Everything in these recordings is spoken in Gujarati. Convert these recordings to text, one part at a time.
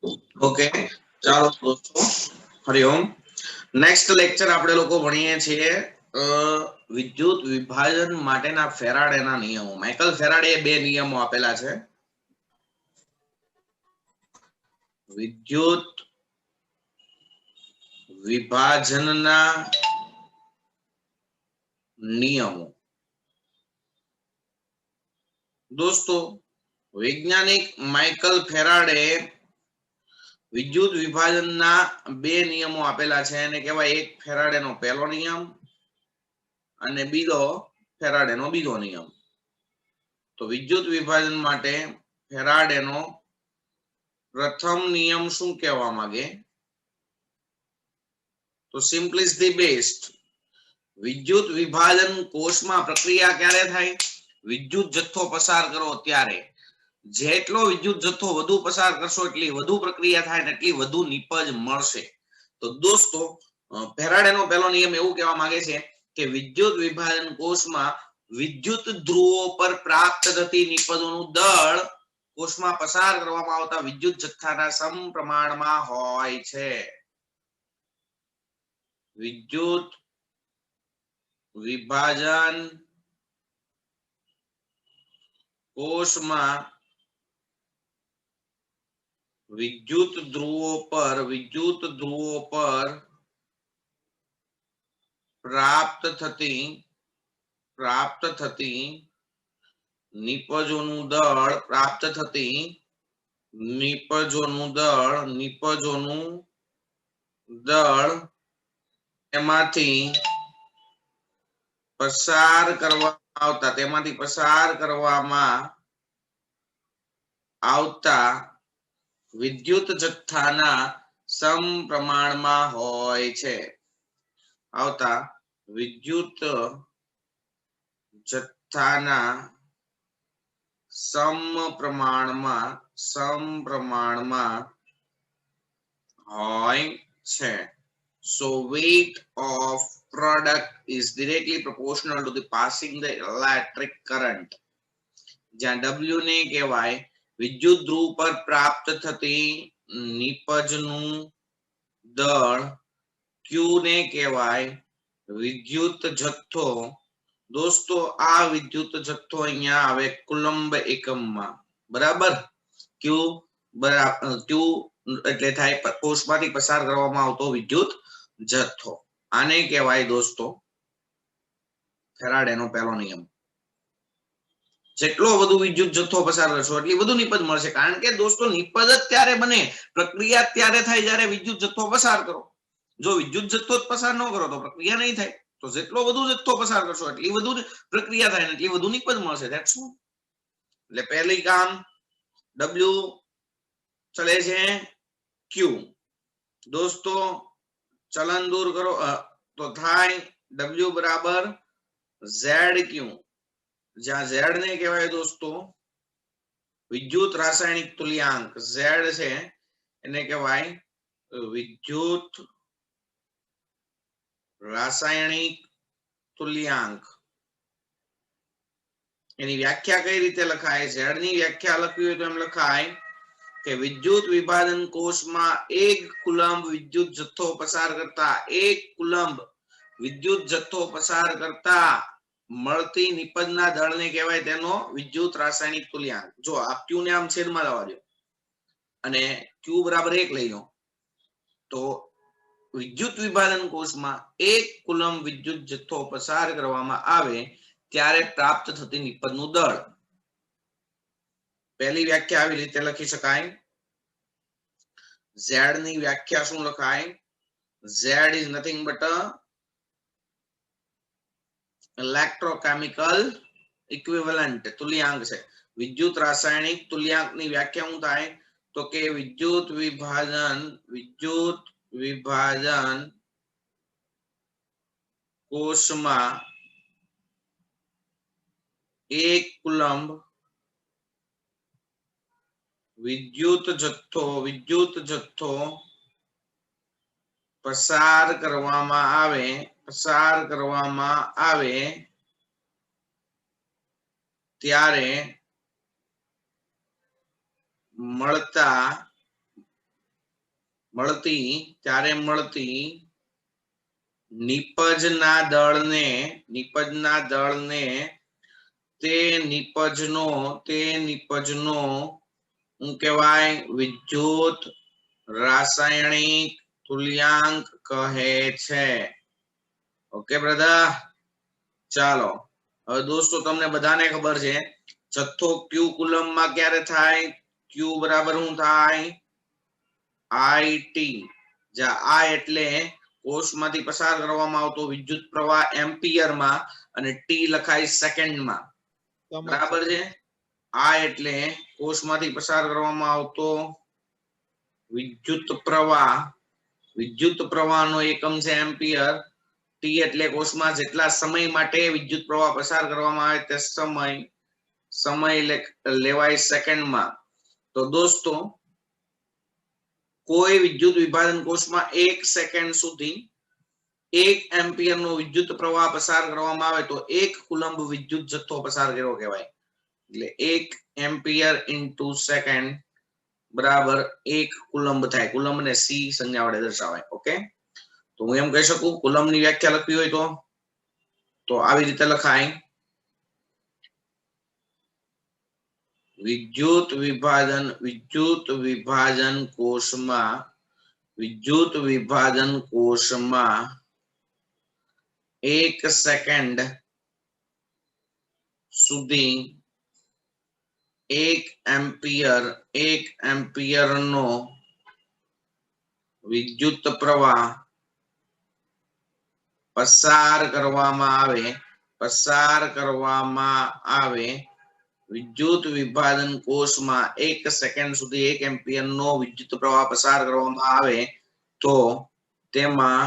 ઓકે, ચાલો દોસ્તો, હરિઓમ. નેક્સ્ટ લેક્ચર આપણે લોકો ભણીએ છીએ વિદ્યુત વિભાજન માટેના ફેરાડેના નિયમો. માઇકલ ફેરાડે બે નિયમો આપેલા છે. વિદ્યુત વિભાજનના નિયમો. દોસ્તો, વૈજ્ઞાનિક માઇકલ ફેરાડે વિદ્યુત વિભાજનના બે નિયમો આપેલા છે. એને કહેવાય એક ફેરાડેનો પહેલો નિયમ અને બીજો ફેરાડેનો બીજો નિયમ. તો વિદ્યુત વિભાજન માટે ફેરાડેનો પ્રથમ નિયમ શું કહેવા માંગે? તો સિમ્પલ ઇઝ ધી બેસ્ટ. વિદ્યુત વિભાજન કોષમાં પ્રક્રિયા ક્યારે થાય? વિદ્યુત જથ્થો પસાર કરો ત્યારે. જેટલો વિદ્યુત જથ્થો વધુ પસાર કરશો એટલી વધુ પ્રક્રિયા થાય ને એટલી વધુ નિપજ મળશે. તો દોસ્તો, ફેરાડેનો પહેલો નિયમ એવું કહેવા માંગે છે કે વિદ્યુત વિભાજન કોષમાં વિદ્યુત ધ્રુવો પર પ્રાપ્ત થતી નિપજોનું દળ કોષમાં પસાર કરવામાં આવતા વિદ્યુત જથ્થાના સમપ્રમાણમાં હોય છે. વિદ્યુત વિભાજન કોષમાં વિદ્યુત ધ્રુવો પર પ્રાપ્ત થતી નિપજોનું દળ એમાંથી પસાર કરવામાં આવતા વિદ્યુત જથ્થાના સમપ્રમાણમાં હોય છે. આવતા વિદ્યુત જથ્થાના સમપ્રમાણમાં હોય છે. So weight of product is directly proportional to the passing the electric current. જ્યાં W ને કહેવાય વિદ્યુત ધ્રુવ પર પ્રાપ્ત થતી નિપજનું દળ, Q ને કહેવાય વિદ્યુત જથ્થો. દોસ્તો, આ વિદ્યુત જથ્થો અહીંયા આવે કુલંબ એકમમાં. બરાબર? Q એટલે થાય કોષમાંથી પસાર કરવામાં આવતો વિદ્યુત જથ્થો. આને કહેવાય દોસ્તો ફેરાડેનો પહેલો નિયમ. જેટલો વધુ વિદ્યુત જથ્થો પસાર કરશો એટલી વધુ નિપજ મળશે. કારણ કે દોસ્તો, નિપજ જ ત્યારે બને, પ્રક્રિયા ત્યારે થાય જ્યારે વિદ્યુત જથ્થો પસાર કરો. જો વિદ્યુત જથ્થો જ પસાર ન કરો તો પ્રક્રિયા નહીં થાય. તો જેટલો વધુ જથ્થો પસાર કરશો એટલી વધુ પ્રક્રિયા થાય ને એટલી વધુ નિપજ મળશે. That's all. એટલે પહેલી કામ W ચલે છે Q. દોસ્તો, ચલન દૂર કરો તો થાય W બરાબર ZQ. જ્યાં Z ને કહેવાય દોસ્તો વિદ્યુત રાસાયણિક તુલ્યાંક. Z છે એને કહેવાય વિદ્યુત રાસાયણિક તુલ્યાંક. એની વ્યાખ્યા કઈ રીતે લખાય? Z ની વ્યાખ્યા લખવી હોય તો એમ લખાય કે વિદ્યુત વિભાજન કોષમાં 1 કુલંબ વિદ્યુત જથ્થો પસાર કરતા મળતી નિપજના દળને કહેવાય તેનો વિદ્યુત રાસાયણિક તુલ્યાંક. જો આ Q ને આમ છેદમાં લાવવા દો અને Q બરાબર 1 લઈ લો તો વિદ્યુત વિભાજન કોષમાં 1 કુલંબ વિદ્યુત જથ્થો પસાર કરવામાં આવે ત્યારે પ્રાપ્ત થતી નિપજનું દળ. પહેલી વ્યાખ્યા આવી રીતે લખી શકાય. Z ની વ્યાખ્યા શું લખાય? Z is nothing but a electrochemical equivalent. તુલ્યાંક છે. વિદ્યુત રાસાયણિક તુલ્યાંકની વ્યાખ્યા શું થાય? તો કે વિદ્યુત વિભાજન કોષમાં 1 કુલંબ વિદ્યુત જથ્થો પસાર કરવામાં આવે ત્યારે મળતા મળતી નિપજના દળને તે નિપજનો શું કહેવાય? વિદ્યુત રાસાયણિક તુલ્યાંક કહે છે. ઓકે બ્રધર, ચાલો હવે દોસ્તો તમને બધાને ખબર છે જથ્થો ક્યુ કુલમમાં ક્યારે થાય? ક્યુ બરાબર શું થાય? IT. જ્યાં I એટલે કોષમાંથી પસાર કરવામાં આવતો વિદ્યુત પ્રવાહ એમ્પિયરમાં અને T લખાય સેકન્ડમાં. બરાબર છે? I એટલે કોષમાંથી પસાર કરવામાં આવતો વિદ્યુત પ્રવાહનો એકમ છે એમ્પિયર. T એટલે કોષમાં જેટલા સમય માટે વિદ્યુત પ્રવાહ પસાર કરવામાં આવે તે સમય લેવાય સેકન્ડમાં. તો દોસ્તો કોઈ વિદ્યુત વિભાજન કોષમાં 1 સેકન્ડ સુધી 1 એમ્પિયર નો વિદ્યુત પ્રવાહ પસાર કરવામાં આવે તો 1 કુલંબ વિદ્યુત જથ્થો પસાર કર્યો કહેવાય. એટલે 1 એમ્પિયર ઇન્ટુ સેકન્ડ બરાબર 1 કુલંબ થાય. કુલંબ ને C સંજ્ઞા વડે દર્શાવાય. ઓકે, તો હું એમ કહી શકું કુલંબ ની વ્યાખ્યા લખવી હોય તો આવી રીતે લખાય: વિદ્યુત વિભાજન કોષમાં 1 સેકન્ડ સુધી 1 એમ્પિયર નો વિદ્યુત પ્રવાહ પસાર કરવામાં આવે વિદ્યુત વિભાજન કોષમાં 1 સેકન્ડ સુધી 1 એમ્પિયર નો વિદ્યુત પ્રવાહ પસાર કરવામાં આવે તો તેમાં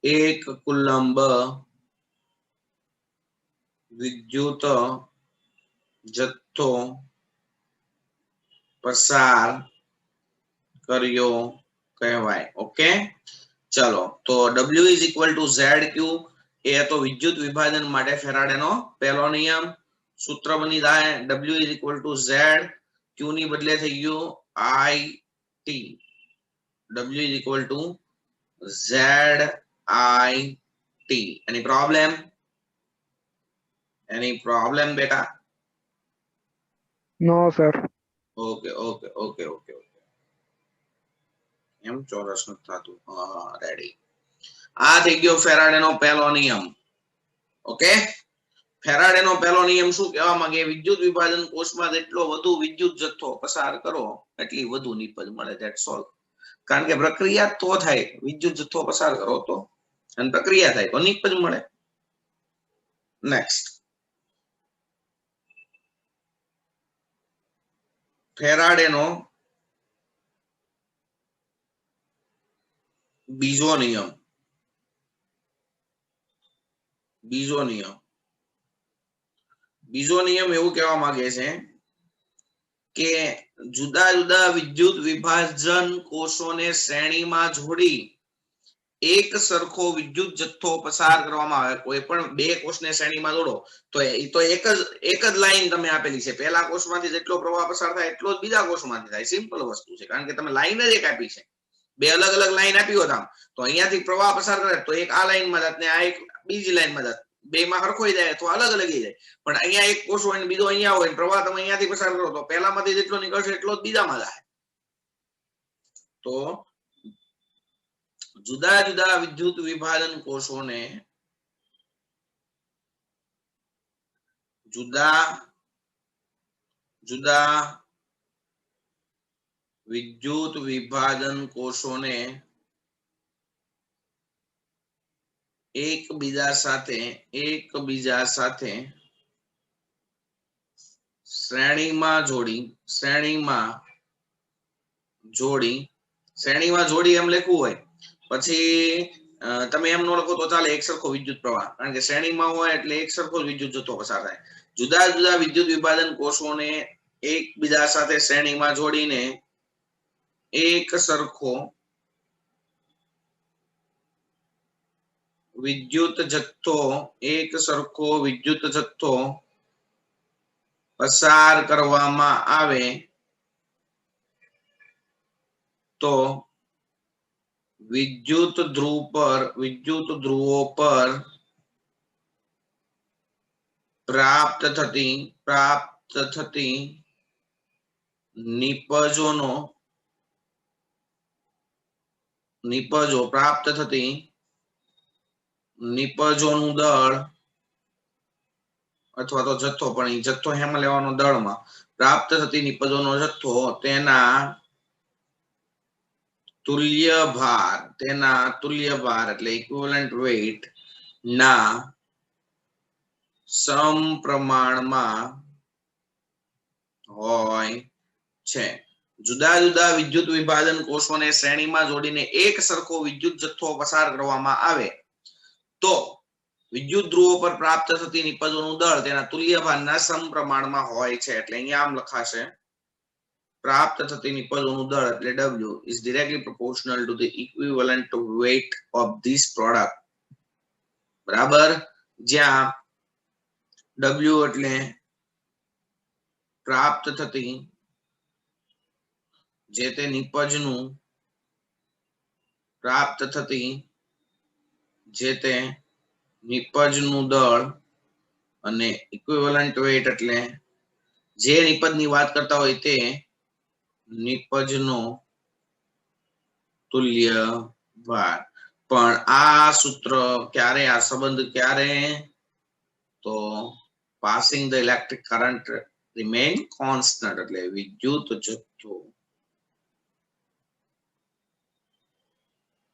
1 કુલંબ વિદ્યુત જથ્થો પસાર કર્યો કહેવાય. ઓકે, ચલો તો W is equal to ZQ એ તો વિદ્યુત વિભાજન માટે ફેરાડેનો પહેલો નિયમ. સૂત્ર બની જાય W is equal to Z, Q ની બદલે થઈ ગયું IT. W is equal to ZIT. Any problem beta? No sir. Okay. એમ ચોરસ નથી થતું. રેડી. આ થઈ ગયો ફેરાડેનો પહેલો નિયમ. ઓકે, ફેરાડેનો પહેલો નિયમ શું કહેવા માંગે? વિદ્યુત વિભાજન કોષમાં જેટલો વધુ વિદ્યુત જથ્થો પસાર કરો એટલી વધુ નિપજ મળે. That's all. કારણ કે પ્રક્રિયા તો થાય, વિદ્યુત જથ્થો પસાર કરો તો અને પ્રક્રિયા થાય તો નિપજ મળે. નેક્સ્ટ, ફેરાડેનો બીજો નિયમ એવું કહેવા માંગે છે કે જુદા જુદા વિદ્યુત વિભાજન કોષોને શ્રેણીમાં જોડી એક સરખો વિદ્યુત જથ્થો પસાર કરવામાં આવે. કોઈ પણ બે કોષને શ્રેણીમાં જોડો તો એક જ લાઈન તમે આપેલી છે. પહેલા કોષમાંથી જેટલો પ્રવાહ પસાર થાય એટલો જ બીજા કોષમાંથી થાય. સિમ્પલ વસ્તુ છે, કારણ કે તમે લાઈન જ એક આપી છે. બે અલગ અલગ લાઈન આપી હોત આમ તો અહીંયાથી પ્રવાહ પસાર કરે તો એક આ લાઈનમાં જાત ને આ એક બીજી લાઈનમાં જાત, બે માં હરખોઈ જાય તો અલગ અલગ જાય. પણ અહીંયા એક કોષ હોય ને બીજો અહીંયા હોય, પ્રવાહ તમે અહીંયાથી પસાર કરો તો પહેલામાંથી જેટલો નીકળશે એટલો જ બીજામાં જાય. તો જુદા જુદા વિદ્યુત વિભાજન કોષોને એકબીજા સાથે શ્રેણીમાં જોડી એમ લખવું હોય પછી તમે એમ ન લખો તો ચાલે, એક સરખો વિદ્યુત પ્રવાહ. કારણ કે શ્રેણીમાં હોય એટલે એક સરખો વિદ્યુત જથ્થો પસાર થાય. જુદા જુદા વિદ્યુત વિભાજન કોષોને એકબીજા સાથે શ્રેણીમાં જોડીને એક સરખો વિદ્યુત જથ્થો પસાર કરવામાં આવે તો વિદ્યુત ધ્રુવો પર પ્રાપ્ત થતી નિપજોનું દળ અથવા તો જથ્થો, પણ એ જથ્થો હેમાં લેવાનો? દળમાં. પ્રાપ્ત થતી નિપજોનો જથ્થો તેના તુલ્ય ભાર એટલે ઇક્વિવેલન્ટ વેઇટ ના સમપ્રમાણમાં હોય છે. જુદા જુદા વિદ્યુત વિભાજન કોષોને શ્રેણીમાં જોડીને એક સરખો વિદ્યુત જથ્થો પસાર કરવામાં આવે તો વિદ્યુત ધ્રુવો પર પ્રાપ્ત થતી નિપજોનું દળ તેના તુલ્ય ભારના સમપ્રમાણમાં હોય છે. એટલે અહીંયા આમ લખાશે, પ્રાપ્ત થતી નિપજોનું દળ એટલે W is directly proportional to the equivalent weight of this product. બરાબર, જ્યાં W એટલે પ્રાપ્ત થતી જે તે નિપજનું દળ અને ઇક્વિવેલન્ટ વેઇટ એટલે જે નિપજની વાત કરતા હોય તે નિપજનો તુલ્ય ભાર. પણ આ સૂત્ર ક્યારે, આ સંબંધ ક્યારે? તો passing the electric current remain constant એટલે વિદ્યુત જથ્થો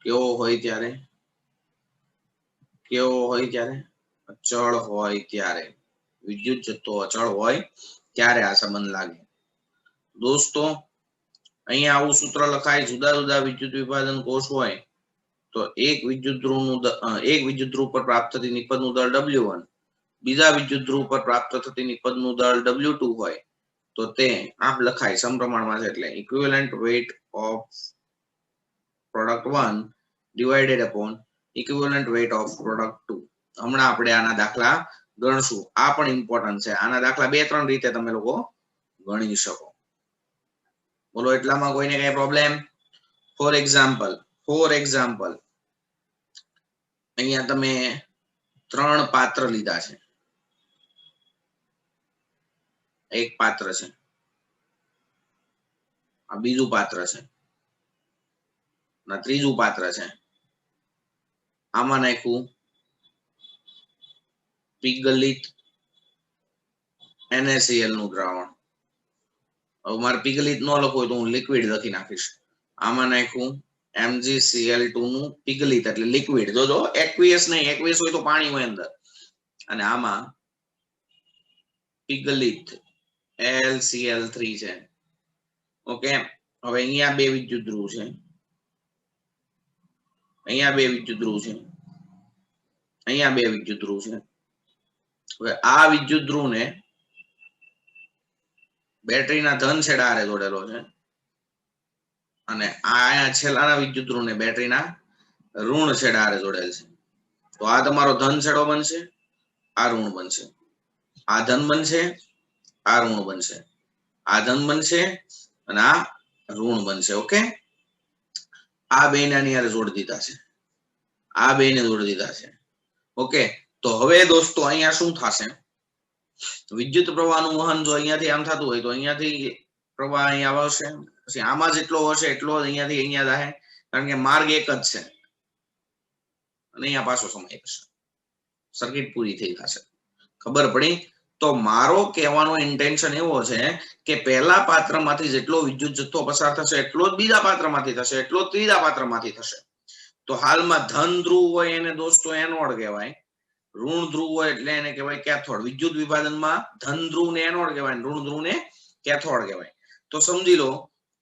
કેવો હોય ત્યારે? અચળ હોય ત્યારે. વિદ્યુત જથ્થો અચળ હોય ત્યારે આ સંબંધ લાગે. દોસ્તો અહીંયા આવું સૂત્ર લખાય, જુદા જુદા વિદ્યુત વિભાજન કોષ હોય તો એક વિદ્યુત ધ્રુવ પર પ્રાપ્ત થતી નિપજનું દળ W1, બીજા વિદ્યુત ધ્રુવ પર પ્રાપ્ત થતી નિપજનું દળ W2 હોય તો તે આમ લખાય સમપ્રમાણમાં છે એટલે equivalent weight of product 1 divided upon equivalent weight of product 2. હમણાં આપણે આના દાખલા ગણશું. આ પણ ઇમ્પોર્ટન્ટ છે. આના દાખલા 2-3 રીતે તમે લોકો ગણી શકો. બોલો, એટલામાં કોઈને કઈ પ્રોબ્લેમ? ફોર એક્ઝામ્પલ અહીંયા તમે 3 પાત્ર લીધા છે. એક પાત્ર છે, આ બીજું પાત્ર છે, ના ત્રીજું પાત્ર છે. આમાં નાખ્યું પિગલિત NaCl નું દ્રાવણ. હવે મારે પિગલિત ન લખવું હોય તો હું લિક્વિડ લખી નાખીશ. આમાં નાખ્યું MgCl2 નું પિગલિત એટલે લિક્વિડ. જોજો એક્વિયસ નહીં, એક્વિયસ હોય તો પાણી હોય અંદર. અને આમાં પિગલિત LCl3 છે. ઓકે, હવે અહીંયા બે વિદ્યુત ધ્રુવ છે, અહીંયા બે વિદ્યુત ધ્રુવ છે. હવે આ વિદ્યુત ધ્રુવ ને બેટરીના ધન છેડા હારે જોડેલો છે અને આ છેલ્લાના વિદ્યુત ધ્રુવ ને બેટરીના ઋણ છેડા હારે જોડેલ છે. તો આ તમારો ધન છેડો બનશે, આ ઋણ બનશે. આ ધન બનશે, આ ઋણ બનશે. આ ધન બનશે અને આ ઋણ બનશે. ઓકે, આ બે ને જોડી દીધા છે. ઓકે, તો હવે દોસ્તો અહીંયા શું થશે? વિદ્યુત પ્રવાહનું વહન જો અહીંયાથી આમ થતું હોય તો અહીંયાથી પ્રવાહ અહીંયા આવશે, પછી આમાં જેટલો હશે એટલો અહીંયાથી અહીંયા જાય, કારણ કે માર્ગ એક જ છે. અને અહીંયા પાછો સમય હશે, સર્કિટ પૂરી થઈ જશે. ખબર પડી? તો મારો કહેવાનો ઇન્ટેન્શન એવો છે કે પહેલા પાત્રમાંથી જેટલો વિદ્યુત જથ્થો પસાર થશે એટલો જ બીજા પાત્રમાંથી થશે, એટલો જ ત્રીજા પાત્રમાંથી થશે. તો હાલમાં ધન ધ્રુવ હોય એને દોસ્તો એનોડ કહેવાય, ઋણ ધ્રુવ હોય એટલે એને કહેવાય કેથોડ. વિદ્યુત વિભાજનમાં ધન ધ્રુવ ને એનોડ કહેવાય, ઋણ ધ્રુવ ને કેથોડ કહેવાય. તો સમજી લો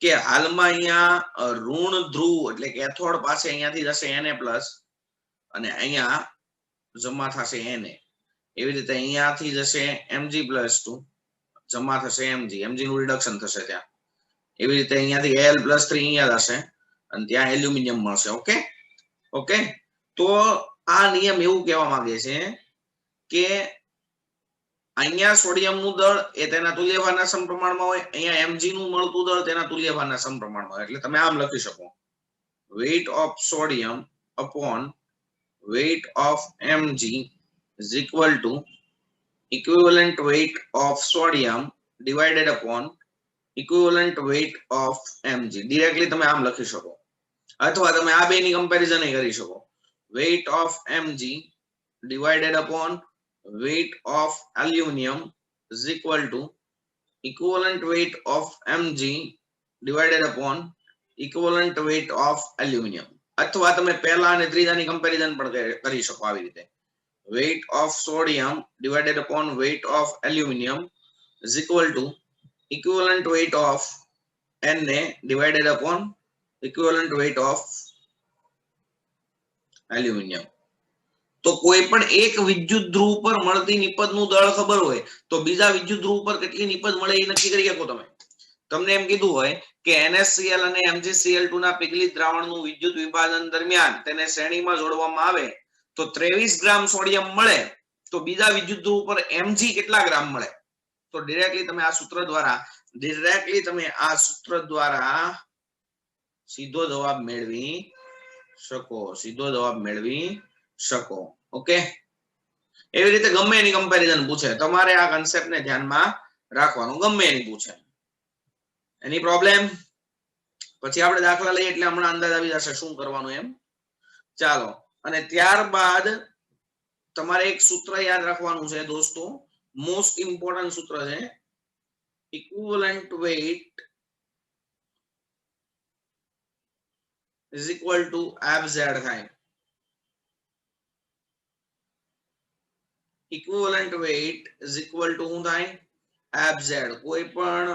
કે હાલમાં અહીંયા ઋણ ધ્રુવ એટલે કેથોડ પાસે અહીંયાથી જશે Na+ અને અહીંયા જમા થશે Na. એવી રીતે અહીંયાથી જશે Mg+2 જમા થશે Mg નું રિડક્શન થશે ત્યાં. એવી રીતે અહીંયાથી Al+3 અહીંયા જશે અને ત્યાં એલ્યુમિનિયમ મળશે. ઓકે, તો આ નિયમ એવું કહેવા માંગે છે કે અહીંયા સોડિયમ નું દળ એ તેના તુલ્યભારના સમપ્રમાણમાં હોય, અહીંયા Mg નું મળતું દળ તેના તુલ્યભારના સમપ્રમાણમાં હોય. એટલે તમે આમ લખી શકો weight of sodium upon weight of Mg is equal to equivalent weight of sodium divided upon equivalent weight of Mg. Directly તમે આમ લખી શકો, અથવા તમે આ બેની કમ્પેરિઝન કરી શકો. weight of Mg divided upon weight of aluminum is equal to equivalent weight of Mg divided upon equivalent weight of aluminum. અથવા તમે પહેલા અને ત્રીજાની કમ્પેરિઝન પણ કરી શકો આવી રીતે. weight of sodium divided upon weight of aluminum is equal to equivalent weight of Na divided upon equivalent weight of aluminum. તો કોઈ પણ એક વિદ્યુત ધ્રુવ પર મળતી નિપજનું દળ ખબર હોય તો બીજા વિદ્યુત ધ્રુવ પર કેટલી નિપજ મળે એ નક્કી કરી શકો તમે. તમને એમ કીધું હોય કે NaCl અને MgCl2 ના પીગલિત દ્રાવણનું વિદ્યુત વિભાજન દરમિયાન તેને શ્રેણીમાં જોડવામાં આવે તો 23 ગ્રામ સોડિયમ મળે, તો બીજા વિદ્યુત ધ્રુવ પર Mg કેટલા ગ્રામ મળે? તો ડાયરેક્ટલી તમે આ સૂત્ર દ્વારા સીધો જવાબ મેળવી શકો. ઓકે, એવી રીતે ગમે એની કમ્પેરિઝન પૂછે, તમારે આ કન્સેપ્ટને ધ્યાનમાં રાખવાનું, ગમે એની પૂછે. એની પ્રોબ્લેમ? પછી આપણે દાખલા લઈએ એટલે હમણાં અંદાજ આવી જશે શું કરવાનું એમ. ચાલો, અને ત્યારબાદ તમારે એક સૂત્ર યાદ રાખવાનું છે દોસ્તો, મોસ્ટ ઇમ્પોર્ટન્ટ સૂત્ર છે. Equivalent weight is equal to Fz થાય. Equivalent weight is equal to શું થાય? Fz. કોઈ પણ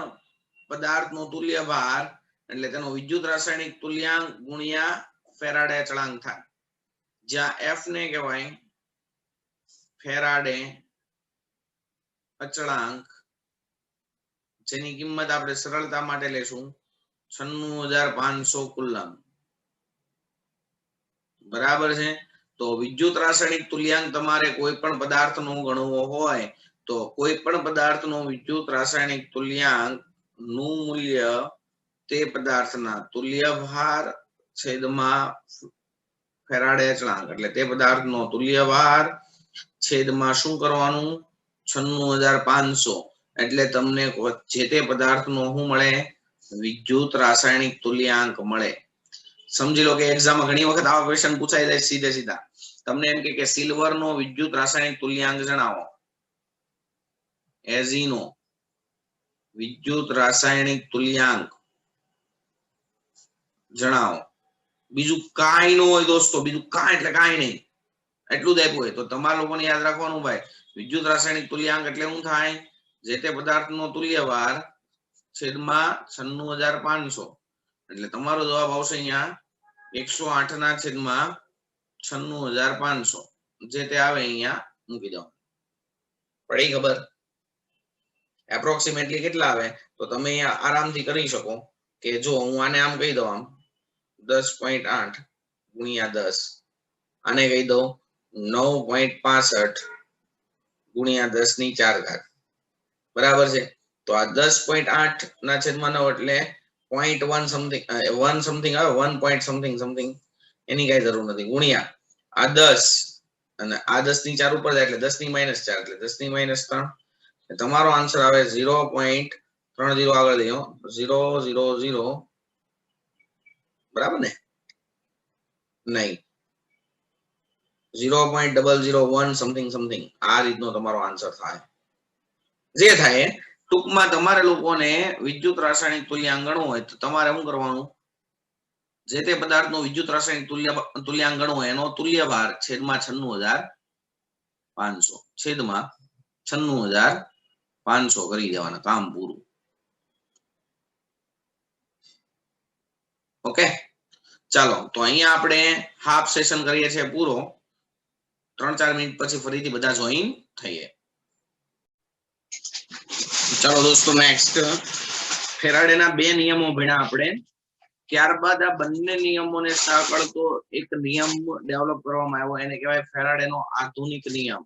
પદાર્થનો તુલ્ય ભાર એટલે તેનો વિદ્યુત રાસાયણિક તુલ્યાંક ગુણ્યા ફેરાડે અચળાંક થાય, જ્યાં F ને કહેવાય ફેરાડે અચળાંક, જેની કિંમત આપણે સરળતા માટે લેશું 96,500 કુલમ. બરાબર છે. તો વિદ્યુત રાસાયણિક તુલ્યાંક તમારે કોઈ પણ પદાર્થનો ગણવો હોય તો કોઈ પણ પદાર્થનો વિદ્યુત રાસાયણિક તુલ્યાંક નું મૂલ્ય તે પદાર્થના તુલ્ય ભાર છેદમાં ફેરાડે અચળાંક, એટલે તે પદાર્થનો તુલ્ય ભાર છેદમાં શું કરવાનું? 96,500. એટલે તમને જે તે પદાર્થનો શું મળે? વિદ્યુત રાસાયણિક તુલ્યાંક મળે. સમજી લો કે એક્ઝામમાં ઘણી વખત આવા ક્વેશ્ચન પૂછાઈ જાય સીધા. તમને એમ કે સિલ્વર નો વિદ્યુત રાસાયણિક તુલ્યાંક જણાવો, Ag નો વિદ્યુત રાસાયણિક તુલ્યાંક જણાવો. બીજું કાંઈ ન હોય દોસ્તો, બીજું કાંઈ એટલે કાંઈ નહીં, એટલું જ આપ્યું હોય તો તમારા લોકોને યાદ રાખવાનું ભાઈ, વિદ્યુત રાસાયણિક તુલ્યાંક એટલે શું થાય? જે તે પદાર્થનો તુલ્યભાર છેદમાં 96,500. એટલે તમારો જવાબ આવશે અહીંયા 108 ના છેદમાં 96,500, જે તે આવે અહીંયા મૂકી દો. પડી ખબર? એપ્રોક્સિમેટલી કેટલા આવે તો તમે અહીંયા આરામથી કરી શકો કે જો હું આને આમ કહી દઉં, આમ 10.8 ગુણ્યા 10, આને કહી દઉં 9.65 ગુણ્યા 10⁴. બરાબર છે. તો આ 10.8 ના છેદમાં 9 એટલે 0.1 સમથિંગ 1 સમથિંગ આવે, 1 point સમથિંગ એની કઈ જરૂર નથી, ગુણ્યા આ 10 અને આ 10⁴ ઉપર જાય એટલે 10⁻⁴, એટલે 10⁻3. તમારો આન્સર આવે 0.30 આગળ લઈઓ 000. બરાબર ને? નહીં, 0.001 સમથિંગ આ રીતનો તમારો આન્સર થાય. જે થાય ટૂંકમાં તમારે લોકોને વિદ્યુત રાસાયણિક તુલ્યાંક ગણવું હોય તો તમારે શું કરવાનું? જે તે પદાર્થનો વિદ્યુત રાસાયણિક તુલ્યાંક ગણવો હોય એનો તુલ્યભાર છેદમાં 96,500 છેદમાં 96,500 કરી દેવાના, કામ પૂરું. ઓકે, ચાલો તો અહીંયા આપણે હાફ સેશન કરીએ છીએ પૂરો. 3-4 મિનિટ પછી ફરીથી બધા જોઈન થઈએ. ચાલો દોસ્તો, નેક્સ્ટ ફેરાડેના 2 નિયમો ભણ્યા આપણે. ત્યારબાદ આ બંને નિયમોને સાંકળતો એક નિયમ ડેવલપ કરવામાં આવ્યો, એને કહેવાય ફેરાડેનો આધુનિક નિયમ.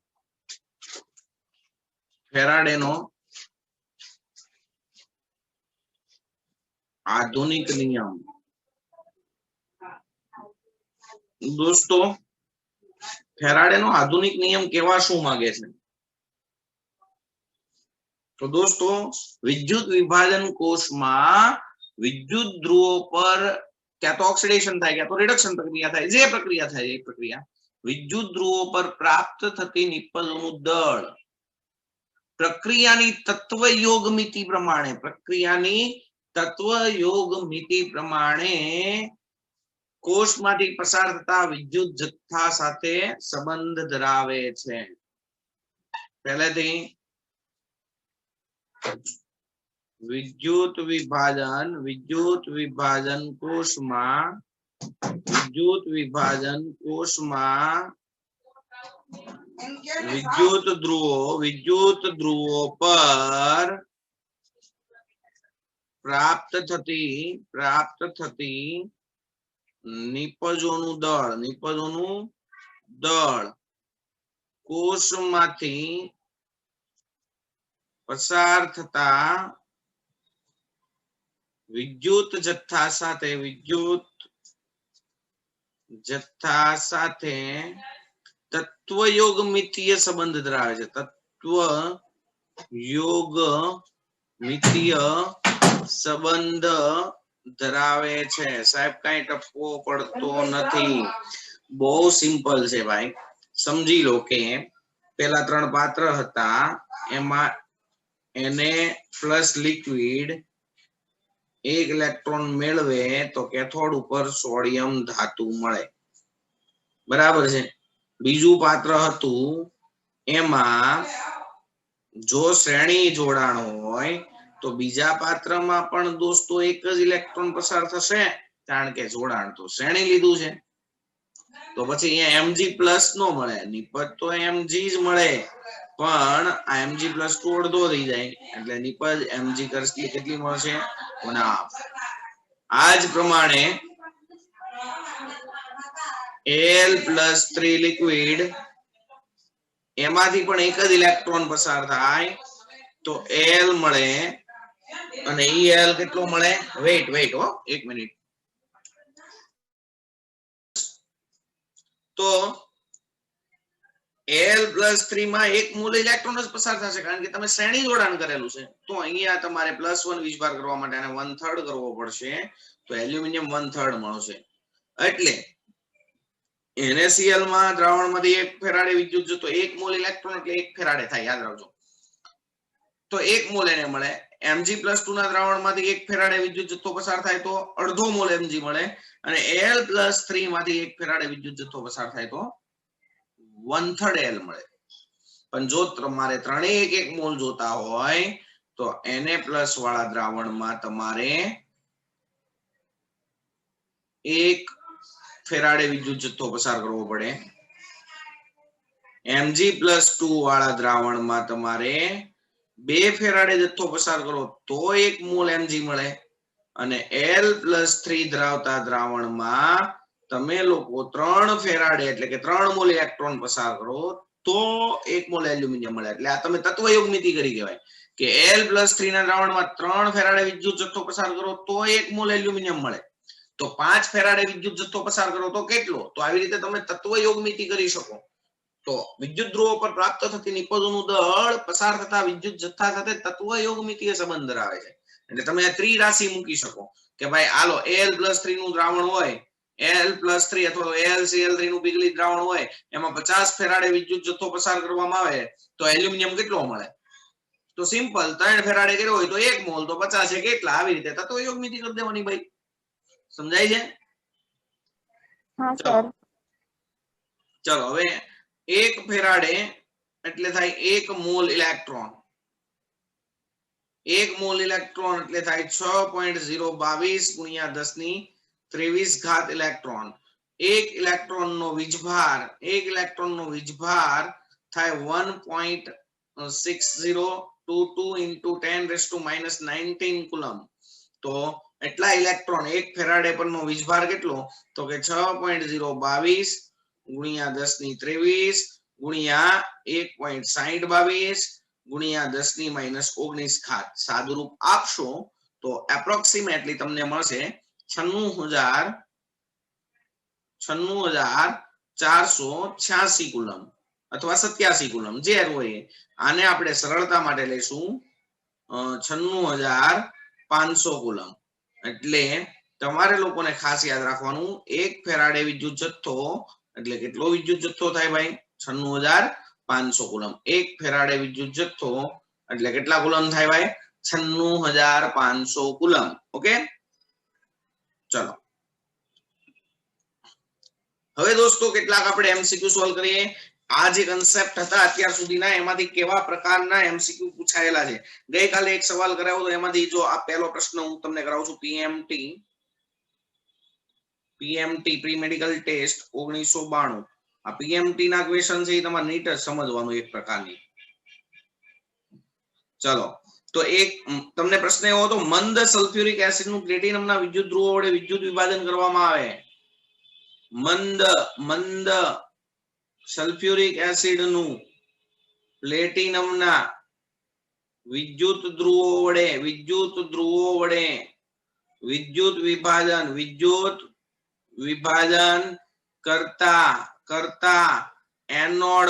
ફેરાડેનો આધુનિક નિયમ દોસ્તો ફેરાડેનો આધુનિક નિયમ કેવા શું માંગે છે? તો દોસ્તો વિદ્યુત વિભાજન કોષમાં વિદ્યુત ધ્રુવો પર ક્યાં તો ઓક્સિડેશન થાય ક્યાં તો રિડક્શન પ્રક્રિયા થાય, જે પ્રક્રિયા થાય એ પ્રક્રિયા વિદ્યુત ધ્રુવો પર પ્રાપ્ત થતી નિપજોનું દળ પ્રક્રિયાની તત્વ યોગ મિતિ પ્રમાણે કોષમાંથી પસાર થતા વિદ્યુત જથ્થા સાથે સંબંધ ધરાવે છે. પહેલેથી વિદ્યુત વિભાજન કોષમાં વિદ્યુત ધ્રુવો પર પ્રાપ્ત થતી નિપજોનું દળ કોષમાંથી પસાર થતા વિદ્યુત જથ્થા સાથે તત્વયોગમિતીય સંબંધ ધરાવે છે. તત્વયોગમિતીય સંબંધ ધરાવે છે. સાહેબ કઈ ટપકો પડતો નથી, બહુ સિમ્પલ છે ભાઈ. સમજી લો કે પેલા 3 પાત્ર હતા, એમાં એને પ્લસ લિક્વિડ 1 ઇલેક્ટ્રોન મેળવે તો કેથોડ ઉપર સોડિયમ ધાતુ મળે, બરાબર છે. બીજું પાત્ર હતું, એમાં જો શ્રેણી જોડાણ હોય તો બીજા પાત્રમાં પણ દોસ્તો 1 જ ઇલેક્ટ્રોન પસાર થશે, કારણ કે જોડાણ તો શ્રેણી લીધું છે. તો પછી અહીંયા Mg પ્લસ નો મળે, નિપજ તો Mg જ મળે, પણ આ Mg પ્લસ 2 અડધો થઈ જાય, એટલે નિપજ Mg કરસ્કી કેટલી મળશે? 1/2. આ જ પ્રમાણે Al+3 લિક્વિડ, એમાંથી પણ 1 જ ઇલેક્ટ્રોન પસાર થાય તો Al મળે, અને Al કેટલો મળે? Wait 1 minute. તો Al+3 માં 1 મોલ ઇલેક્ટ્રોન જ પસાર થશે, કારણ કે તમે શ્રેણી જોડાણ કરેલું છે. તો અહીંયા તમારે +1 વીજભાર કરવા માટે આને 1/3 કરવો પડશે, તો એલ્યુમિનિયમ 1/3 મળશે. એટલે NaCl માં દ્રાવણમાંથી 1 ફેરાડે વિદ્યુત જથ્થો, 1 મોલ ઇલેક્ટ્રોન એટલે 1 ફેરાડે થાય, યાદ રાખજો. તો 1 મોલ એને મળે. Mg+2 ના દ્રાવણમાંથી 1 ફેરાડે વિદ્યુત જથ્થો પસાર થાય તો અડધો મોલ Mg મળે, અને Al+3 માંથી 1 ફેરાડે વિદ્યુત જથ્થો પસાર થાય તો 1/3 Al મળે. પણ જો તમારે ત્રણેય 1 મોલ જોતા હોય તો Na+ વાળા દ્રાવણમાં તમારે 1 ફેરાડે વિદ્યુત જથ્થો પસાર કરવો પડે. Mg+2 વાળા દ્રાવણમાં તમારે 2 ફેરાડે જથ્થો પસાર કરો તો 1 મોલ Mg મળે, અને Al+3 ધરાવતા દ્રાવણમાં તમે લોકો 3 ફેરાડે એટલે કે 3 મોલ ઇલેક્ટ્રોન પસાર કરો તો 1 મોલ એલ્યુમિનિયમ મળે. એટલે આ તમે તત્વયોગ મિતિ કરી કહેવાય કે Al+3 ના દ્રાવણમાં 3 ફેરાડે વિદ્યુત જથ્થો પસાર કરો તો 1 મોલ એલ્યુમિનિયમ મળે. તો 5 ફેરાડે વિદ્યુત જથ્થો પસાર કરો તો કેટલો? તો આવી રીતે તમે તત્વયોગ મિતિ કરી શકો. તો વિદ્યુત ધ્રુવો પર પ્રાપ્ત થતી નિપજોનું દળ પસાર થતા વિદ્યુત જથ્થા સાથે તત્વયોગમિતીય સંબંધ ધરાવે છે. એટલે તમે આ ત્રિરાશિ મૂકી શકો કે ભાઈ આલો Al+3 નું દ્રાવણ હોય, Al+3 અથવા તો AlCl3 નું પીગળિત દ્રાવણ હોય, એમાં 50 ફેરાડે વિદ્યુત જથ્થો પસાર કરવામાં આવે તો એલ્યુમિનિયમ કેટલો મળે? તો સિમ્પલ 3 ફેરાડે કર્યો હોય તો 1 મોલ, તો 50 છે કેટલા? આવી રીતે તત્વયોગમિતિ કરી દેવાની ભાઈ. સમજાય છે? હા સર. ચલો હવે 1 ફેરાડે એટલે થાય 1 મોલ ઇલેક્ટ્રોન. 1 મોલ ઇલેક્ટ્રોન એટલે થાય 6.022 ગુણ્યા 1023 ઘાત ઇલેક્ટ્રોન. 1 ઇલેક્ટ્રોનનો વીજભાર થાય 1.6022 into 10⁻⁻19 કુલમ. તો એટલા ઇલેક્ટ્રોન 1 ફેરાડે પરનો વીજભાર કેટલો? તો કે 6.022 ગુણ્યા 10⁻23 ગુણ્યા 1.6022 ગુણ્યા 10 ની -19 ઘાત સાદુરૂપ આપશો તો એપ્રોક્સિમેટલી તમને મળશે 96,486 કુલમ અથવા 87 કુલમ જે હોય. આને આપણે સરળતા માટે લઈશું 96,500 કુલમ. એટલે તમારે લોકોને ખાસ યાદ રાખવાનું 1 ફેરાડે વિદ્યુત જથ્થો એટલે કેટલો વિદ્યુત જથ્થો થાય ભાઈ? 96,500 કુલમ. 1 ફેરાડે વિદ્યુત જથ્થો એટલે કેટલા કુલમ થાય ભાઈ? 96,500 કુલમ. ઓકે, ચલો હવે દોસ્તો કેટલાક આપણે એમસીક્યુ સોલ્વ કરીએ. આ જે કન્સેપ્ટ હતા અત્યાર સુધીના એમાંથી કેવા પ્રકારના એમસીક્યુ પૂછાયેલા છે. ગઈકાલે એક સવાલ કરાવ્યો તો એમાંથી જો આ પહેલો પ્રશ્ન હું તમને કરાવું છું. PMT pre medical test 1992. આ પીએમટી ના ક્વેશ્ચન છે એ તમારે નીટ જ સમજવાનું એક પ્રકારની. ચલો તો એક તમને પ્રશ્ન એવો હતો, મંદ સલ્ફ્યુરિક એસિડ નું પ્લેટિનમના વિદ્યુત ધ્રુવો વડે વિદ્યુત વિભાજન કરવામાં આવે. મંદ સલ્ફ્યુરિક એસિડ નું પ્લેટિનમના વિદ્યુત ધ્રુવો વડે વિદ્યુત વિભાજન કરતા એનોડ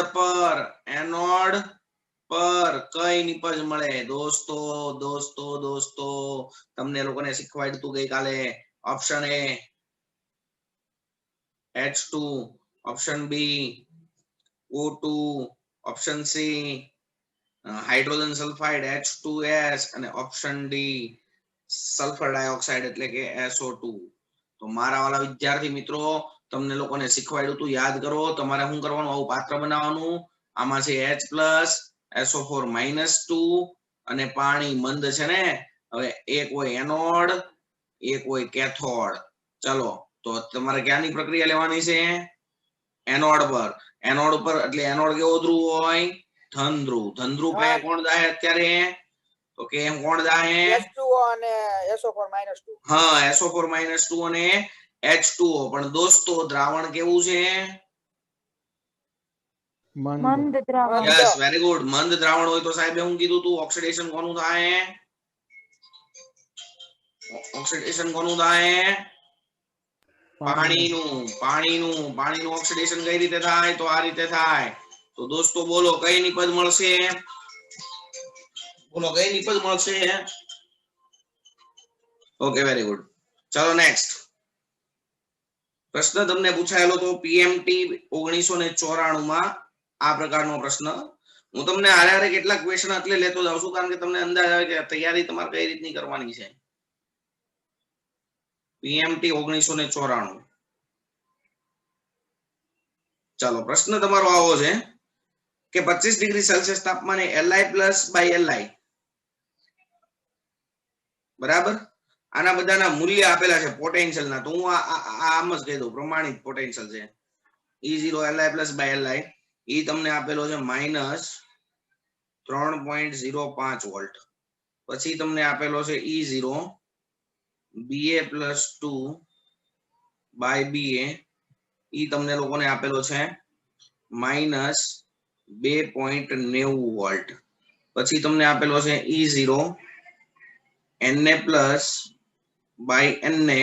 પર કઈ નિપજ મળે? દોસ્તો તમને લોકોને શીખવાડ્યું હતું ગઈકાલે. Option A H2, option B O2, option C hydrogen sulphide H2S અને ઓપ્શન ડી સલ્ફર ડાયોક્સાઇડ એટલે કે SO2. તો મારા વાલા વિદ્યાર્થી મિત્રો તમને લોકોને શીખવાડ્યું હતું, યાદ કરો. તમારે શું કરવાનું? આવું પાત્ર બનાવવાનું. આમાં છે H+, SO4 -2 અને પાણી મંદ છે ને. હવે એક હોય એનોડ, એક હોય કેથોડ. ચલો તો તમારે ક્યાંની પ્રક્રિયા લેવાની છે? એનોડ પર. એનોડ પર એટલે એનોડ કેવો ધ્રુવ હોય? ધન ધ્રુવ. ધન ધ્રુવ પાસે કોણ જાહે અત્યારે? તો કે કોણ જાહે? H2O અને SO4 -2. હા, SO4 -2 અને H2O. પણ દોસ્તો દ્રાવણ કેવું છે? મંદ દ્રાવણ. Yes, very good. મંદ દ્રાવણ હોય તો સાહેબે હું કીધું તું? ઓક્સિડેશન કોનું થાય? પાણીનું ઓક્સિડેશન કઈ રીતે થાય? તો આ રીતે થાય. તો દોસ્તો બોલો કઈ નિપજ મળશે? Okay, very good. ચલો નેક્સ્ટ પ્રશ્ન તમને પૂછાયેલો તો પીએમટી 1994 માં આ પ્રકારનો પ્રશ્ન. હું તમને હારે કેટલાક ક્વેશ્ચન એટલે લેતો જાઉં છું કારણ કે તમને અંદાજ આવે કે તૈયારી તમારે કઈ રીતની કરવાની છે. પીએમટી 1994. ચાલો પ્રશ્ન તમારો આવો છે કે 25 ડિગ્રી સેલ્સિયસ તાપમાને Li+/Li બરાબર. આના બધાના મૂલ્ય આપેલા છે પોટેન્શિયલ ના. તો હું આમ જ કહી દઉં, પ્રમાણિત પોટેન્શિયલ છે. E0 Li+/Li ઈ તમને આપેલો છે -3.05 વોલ્ટ. પછી તમને આપેલો છે E0 Ba+2/Ba ઈ તમને લોકોને આપેલો છે -2.90 વોલ્ટ. પછી તમને આપેલો છે E0 Na+/Na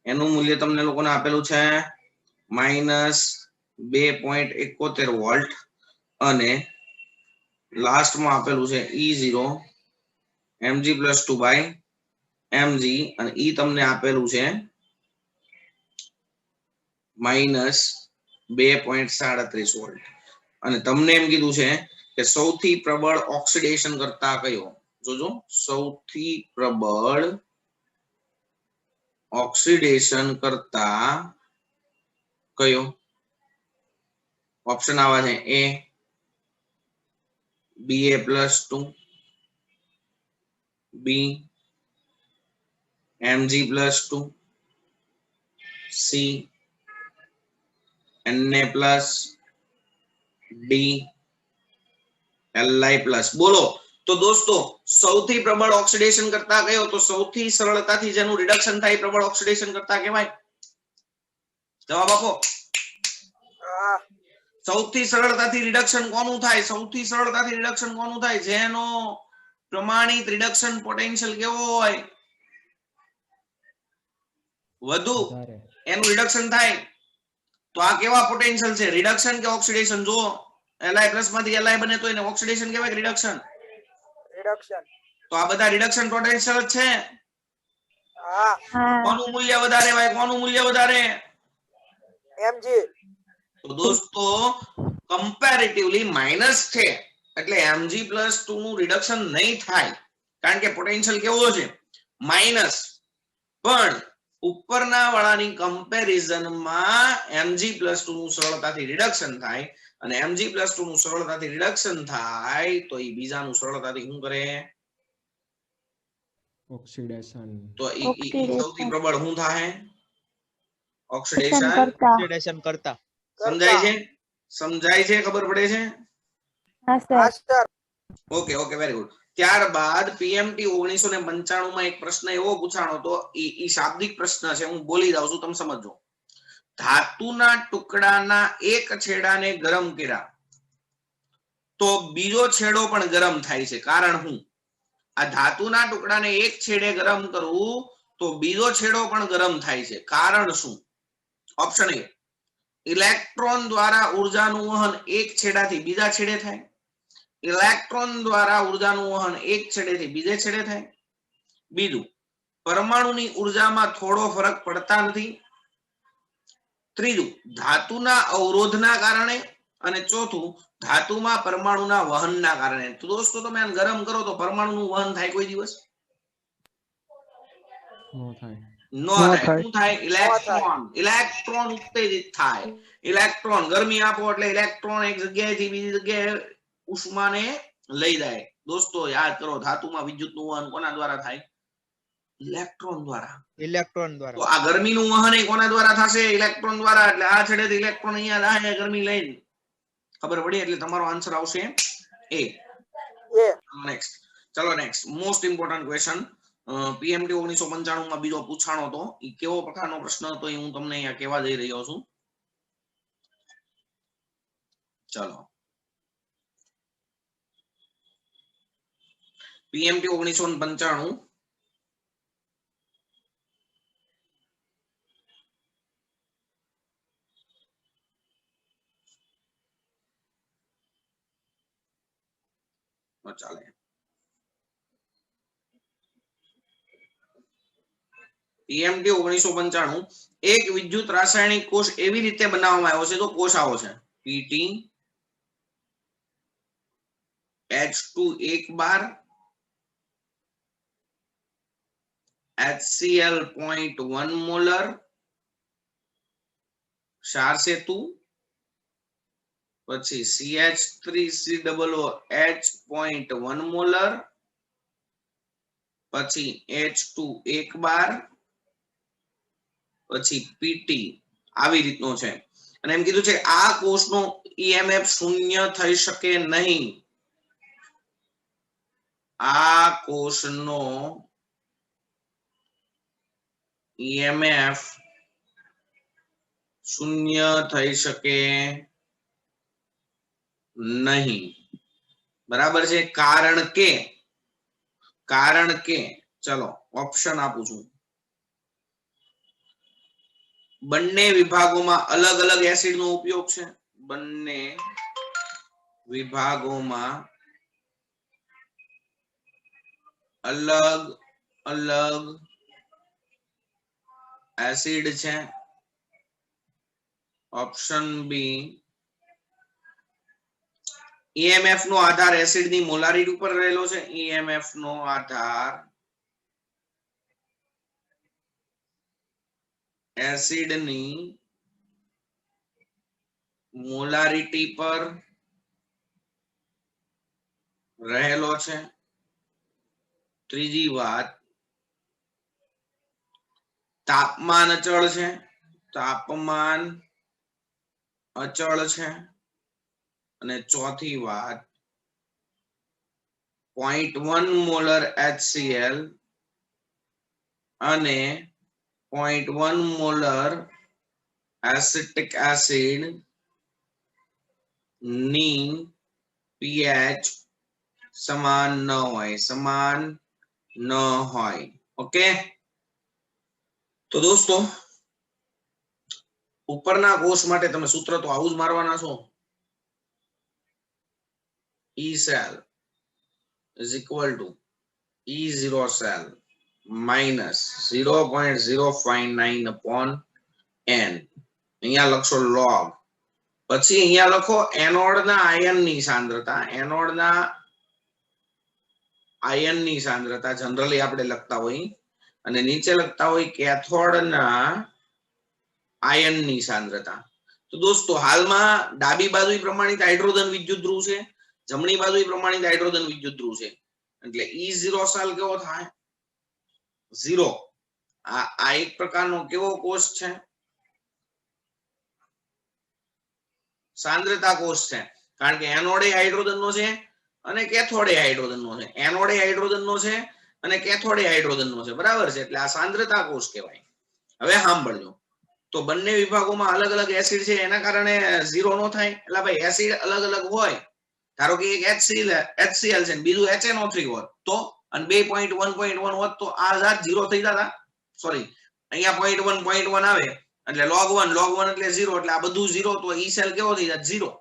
એનું મૂલ્ય તમને લોકોને આપેલું છે -2.71 વોલ્ટ. અને લાસ્ટમાં આપેલું છે E0 Mg+2/Mg અને ઈ તમને આપેલું છે -2.37 વોલ્ટ. અને તમને એમ કીધું છે કે સૌથી પ્રબળ ઓક્સિડેશન કરતા કયો? જોજો, સૌથી પ્રબળ ઓક્સિડેશન કરતા કયો? ઓપ્શન આવા છે A Ba+2, B Mg+2, C Na+, D Li+. બોલો તો દોસ્તો સૌથી પ્રબળ ઓક્સિડેશન કરતા કયો? તો સૌથી સરળતાથી જેનું રિડક્શન થાય પ્રબળ ઓક્સિડેશન કરતા કહેવાય. જવાબ આપો. સૌથી સરળતાથી રિડક્શન કોનું થાય? સૌથી સરળતાથી રિડક્શન કોનું થાય? જેનો પ્રમાણિત રિડક્શન પોટેન્શિયલ કેવો હોય? વધુ એનું રિડક્શન થાય. તો આ કેવા પોટેન્શિયલ છે? રિડક્શન કે ઓક્સિડેશન? જો Li પ્લસ માંથી Li બને તો એને ઓક્સિડેશન કહેવાય કે રિડક્શન? રિડક્શન. તો આ બધા રિડક્શન પોટેન્શિયલ છે. હા. કોનું મૂલ્ય વધારે હોય? કોનું મૂલ્ય વધારે? mg. તો દોસ્તો કમ્પેરેટિવલી માઇનસ છે એટલે Mg+2 નું રિડક્શન નહીં થાય કારણ કે પોટેન્શિયલ કેવો છે? માઇનસ. પણ ઉપરના વાળાની કમ્પેરિઝનમાં Mg+2 નું સરળતાથી રિડક્શન થાય અને Mg+2 નું સરળતાથી રિડક્શન થાય તો એ બીજાનું સરળતાથી શું કરે? ઓક્સિડેશન. તો સૌથી પ્રબળ શું થાય? ઓક્સિડેશન કરતા. સમજાય છે? સમજાય છે? ખબર પડે છે? હા sir. Okay okay very good. ત્યારબાદ PMT 1995 માં એક પ્રશ્ન એવો પૂછાણો હતો, ઈ શાબ્દિક પ્રશ્ન છે, હું બોલી જાઉં છું, તમે સમજો. ધાતુના ટુકડાના એક છેડાને ગરમ કર્યા તો બીજો છેડો પણ ગરમ થાય છે, કારણ શું? આ ધાતુના ટુકડાને એક છેડે ગરમ કરવું તો બીજો છેડો પણ ગરમ થાય છે, કારણ શું? ઓપ્શન એ, ઇલેક્ટ્રોન દ્વારા ઉર્જાનું વહન એક છેડાથી બીજા છેડે થાય. ઇલેક્ટ્રોન દ્વારા ઉર્જાનું વહન એક છેડેથી બીજે છેડે થાય. બીજું, પરમાણુની ઉર્જામાં થોડો ફરક પડતા નથી. ત્રીજું, ધાતુના અવરોધના કારણે. અને ચોથું, ધાતુમાં પરમાણુના વહનના કારણે. તો દોસ્તો તમે આને ગરમ કરો તો પરમાણુનું વહન થાય કોઈ દિવસ? નો થાય. નો થાય. શું થાય? ઇલેક્ટ્રોન. ઇલેક્ટ્રોન ઉત્તેજિત થાય. ઇલેક્ટ્રોન ગરમી આપો એટલે ઇલેક્ટ્રોન એક જગ્યાએથી બીજી જગ્યાએ ઉષ્માને લઈ જાય. દોસ્તો યાદ કરો, ધાતુમાં વિદ્યુતનું વહન કોના દ્વારા થાય? ઇલેક્ટ્રોન દ્વારા. ઇલેક્ટ્રોન તો દ્વારા. આ ગરમીનું વહન એ કોના દ્વારા થશે? ઇલેક્ટ્રોન દ્વારા. એટલે આ છેડેથી ઇલેક્ટ્રોન અહીંયા જાય ગરમી લઈને. ખબર પડી? એટલે તમારો આન્સર આવશે એ. નેક્સ્ટ. ચલો next most important question. PMT 1995 માં બીજો પૂછાણો હતો. એ કેવો પ્રકારનો પ્રશ્ન હતો એ હું તમને અહીંયા કહેવા જઈ રહ્યો છું. ચલો, PMT 1995 ચાલે. PMT 1995 એક વિદ્યુત રાસાયણિક કોષ એવી રીતે બનાવવામાં આવ્યો છે, તો કોષ આવો છે PT H2 એક બાર HCl 0.1 મોલર ક્ષાર સેતુ, પછી CH3COOH 0.1 મોલર, પછી H2 એક બાર, પછી PT આવી રીતનો છે. અને એમ કીધું છે આ કોષનો EMF શૂન્ય થઈ શકે નહીં. આ કોષનો EMF શૂન્ય થઈ શકે નહીં. બરાબર છે? કારણ કે ચલો ઓપ્શન આપું છું. બંને વિભાગોમાં અલગ અલગ એસિડ નો ઉપયોગ છે. બંને વિભાગોમાં અલગ અલગ એસિડ છે. ઓપ્શન બી, EMF નો આધાર એસિડ ની મોલારિટી ઉપર રહેલો છે. EMF નો આધાર એસિડ ની મોલારિટી પર રહેલો છે. ત્રીજી વાત, તાપમાન અચળ છે. તાપમાન અચળ છે. અને ચોથી વાત, 0.1 મોલર HCl અને 0.1 મોલર એસિટિક એસિડ ની pH સમાન ન હોય ઓકે તો દોસ્તો ઉપરના કોષ માટે તમે સૂત્ર તો આવું જ મારવાના છો E cell is equal to E0 cell minus 0.059 upon n અહીંયા લખશો log પછી અહીંયા લખો એનોડના આયનની સાંદ્રતા એનોડના આયનની સાંદ્રતા જનરલી આપણે લખતા હોય અને નીચે લખતા હોય કેથોડના આયનની સાંદ્રતા તો દોસ્તો હાલમાં ડાબી બાજુ પ્રમાણિત હાઇડ્રોજન વિદ્યુત ધ્રુવ છે જમણી બાજુ પ્રમાણિત હાઇડ્રોજન વિદ્યુત ધ્રુવ છે એટલે E0 સેલ કેવો થાય 0 આ એક પ્રકારનો કેવો કોષ છે સાંદ્રતા કોષ છે કારણ કે એનોડે હાઇડ્રોજન નો છે અને કેથોડે હાઇડ્રોજન નો છે એનોડે હાઇડ્રોજન નો છે અને કેથોડે હાઇડ્રોજન નો છે બરાબર છે એટલે આ સાંદ્રતા કોષ કહેવાય હવે સાંભળજો તો બંને વિભાગોમાં અલગ અલગ એસિડ છે એના કારણે 0 નો થાય એટલે ભાઈ એસિડ અલગ અલગ હોય ધારો કે એક HCl છે બીજું HNO3 હોત તો અને 2.1.1 હોત તો આ 0 થઈ જતા સોરી અહીંયા 0.1 આવે એટલે log 1 એટલે 0 એટલે આ બધું 0 તો E સેલ કેવો થઈ જાય 0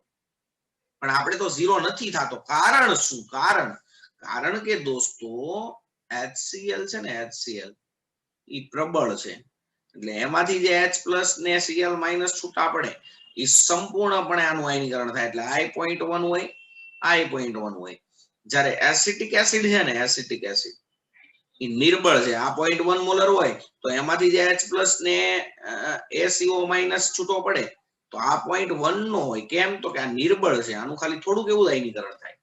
પણ આપણે તો 0 નથી થતો કારણ શું કારણ કે દોસ્તો HCl છે ને HCl ઈ પ્રબળ છે એટલે એમાંથી જે H+ ને Cl- છૂટા પડે એ સંપૂર્ણપણે આનું આયનીકરણ થાય એટલે I.1 હોય I.1 હોય જ્યારે એસિટિક એસિડ છે ને એસિટિક એસિડ એ નિર્બળ છે આ 0.1 મોલર હોય તો એમાંથી જે H+ ને ACO- છૂટો પડે તો આ 0.1 નો હોય કેમ તો કે આ નિર્બળ છે આનું ખાલી થોડુંક એવું આયનીકરણ થાય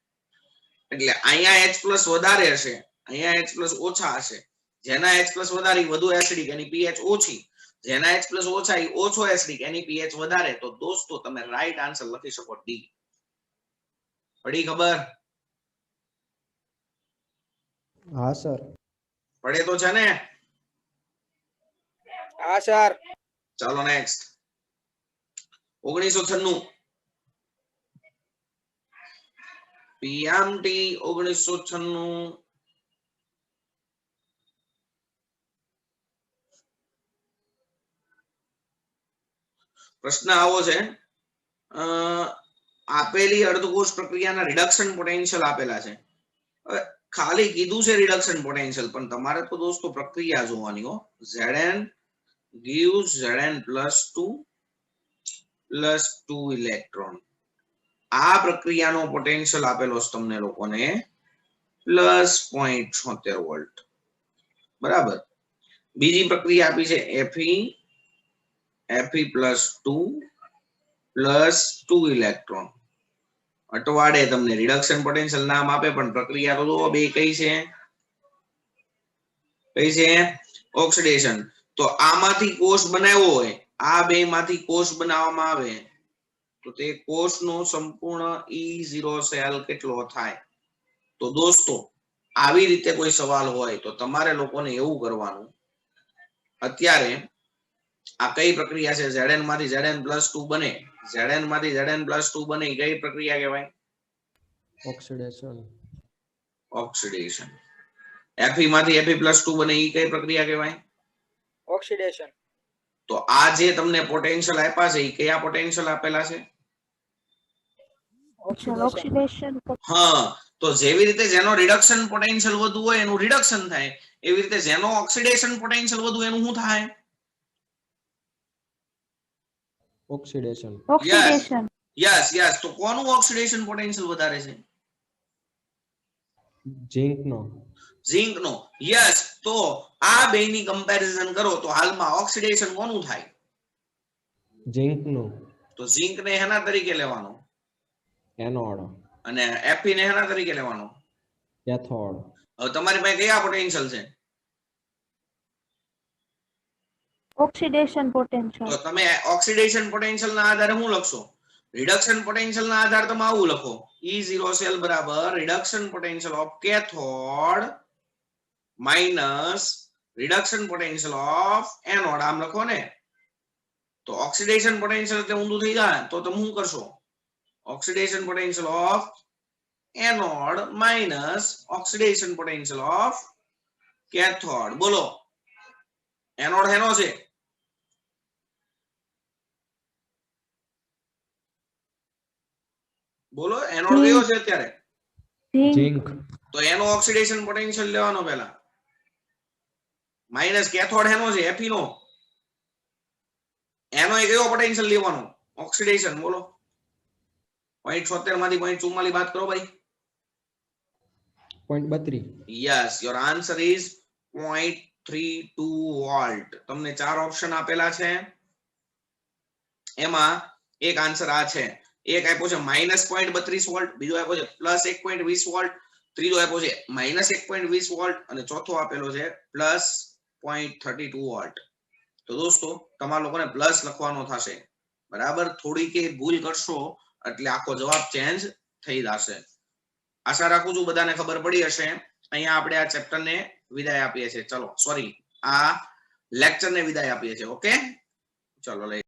એટલે અહીંયા H+ વધારે હશે અહીંયા H+ ઓછા હશે જેના H+ વધારે વધુ એસિડિક એની pH ઓછી જેના H+ ઓછા એ ઓછો એસિડિક એની pH વધારે તો દોસ્તો તમે રાઈટ આન્સર લખી શકો D પડી ખબર હા સર પડે તો છે ને હા સર ચાલો નેક્સ્ટ 1996 PMT 1996 પ્રશ્ન આવો છે આપેલી અર્ધકોષ પ્રક્રિયાના રિડક્શન પોટેન્શિયલ આપેલા છે ખાલી કીધું છે રિડક્શન પોટેન્શિયલ પણ તમારે તો દોસ્તો પ્રક્રિયા જોવાની હો Zn gives Zn +2 ઇલેક્ટ્રોન આ પ્રક્રિયાનો પોટેન્શિયલ આપેલો છે તમને લોકોને +0.76 વોલ્ટ બરાબર બીજી પ્રક્રિયા આપી છે Fe +2 ઇલેક્ટ્રોન અટવાડે તમને રિડક્શન પોટેન્શિયલ નામ આપે પણ પ્રક્રિયા તો બે કઈ છે ઓક્સિડેશન તો આમાંથી કોષ બનાવ્યો હોય આ બે માંથી કોષ બનાવવામાં આવે તો તે કોષનો સંપૂર્ણ E0 સેલ કેટલો થાય તો દોસ્તો આવી રીતે કોઈ સવાલ હોય તો તમારે લોકોને એવું કરવાનું અત્યારે આ કઈ પ્રક્રિયા છે Zn માંથી Zn+2 બને Zn માંથી Zn+2 બને કઈ પ્રક્રિયા કહેવાય ઓક્સિડેશન Fe માંથી Fe+2 બને ઈ કઈ પ્રક્રિયા કહેવાય ઓક્સિડેશન તો આ જે તમને પોટેન્શિયલ આપ્યા છે ઈ કયા પોટેન્શિયલ આપેલા છે ઓક્સિડેશન હા તો જેવી રીતે જેનો રિડક્શન પોટેન્શિયલ વધુ હોય એનું રિડક્શન થાય એવી રીતે જેનો ઓક્સિડેશન પોટેન્શિયલ વધુ એનું શું થાય ઓક્સિડેશન યસ તો કોનું ઓક્સિડેશન પોટેન્શિયલ વધારે છે ઝિંક નો યસ તો આ બેની કમ્પેરિઝન કરો તો હાલમાં ઓક્સિડેશન કોનું થાય ઝિંક નું તો ઝિંક ને એના તરીકે લેવાનો એનોડ અને Fe ને એના તરીકે લેવાનો કેથોડ હવે તમારી પાસે કયા પોટેન્શિયલ છે ઓક્સિડેશન પોટેન્શિયલ તો તમે ઓક્સિડેશન પોટેન્શિયલ ના આધારે શું લખશો રિડક્શન પોટેન્શિયલ ના આધારે તમે આવું લખો E0 સેલ બરાબર reduction potential of cathode minus reduction potential of anode આમ લખો ને તો ઓક્સિડેશન પોટેન્શિયલ એટલે ઊંધું થઈ જાય તો તમે શું કરશો oxidation potential of anode minus oxidation potential of cathode. બોલો એનોડ હેનો છે? બોલો એનોડ કયો છે અત્યારે? ઝિંક. તો એનો ઓક્સિડેશન પોટેન્શિયલ લેવાનો પહેલા. માઇનસ કેથોડ હેનો છે? Fe નો. એનો એ કયો પોટેન્શિયલ લેવાનો? ઓક્સિડેશન. બોલો 0.76 માંથી 0.44 બાદ કરો ભાઈ. 0.32. Yes, your answer is 0.32 volt. તમને 4 ઓપ્શન આપેલા છે, એમાં એક આન્સર આ છે. એક આપ્યો છે -0.32 વોલ્ટ, બીજો આપ્યો છે +1.20 વોલ્ટ, ત્રીજો આપ્યો છે -1.20 વોલ્ટ અને ચોથો આપેલો છે +0.32 વોલ્ટ. તો દોસ્તો તમારા લોકોને પ્લસ લખવાનો થશે, બરાબર. થોડી કે ભૂલ કરશો એટલે આખો જવાબ ચેન્જ થઈ જશે. આશા રાખું છું બધાને ખબર પડી હશે. અહીંયા આપણે આ ચેપ્ટર ને વિદાય આપીએ છીએ. ચલો સોરી, આ લેક્ચર ને વિદાય આપીએ છીએ. ઓકે, ચલો લઈ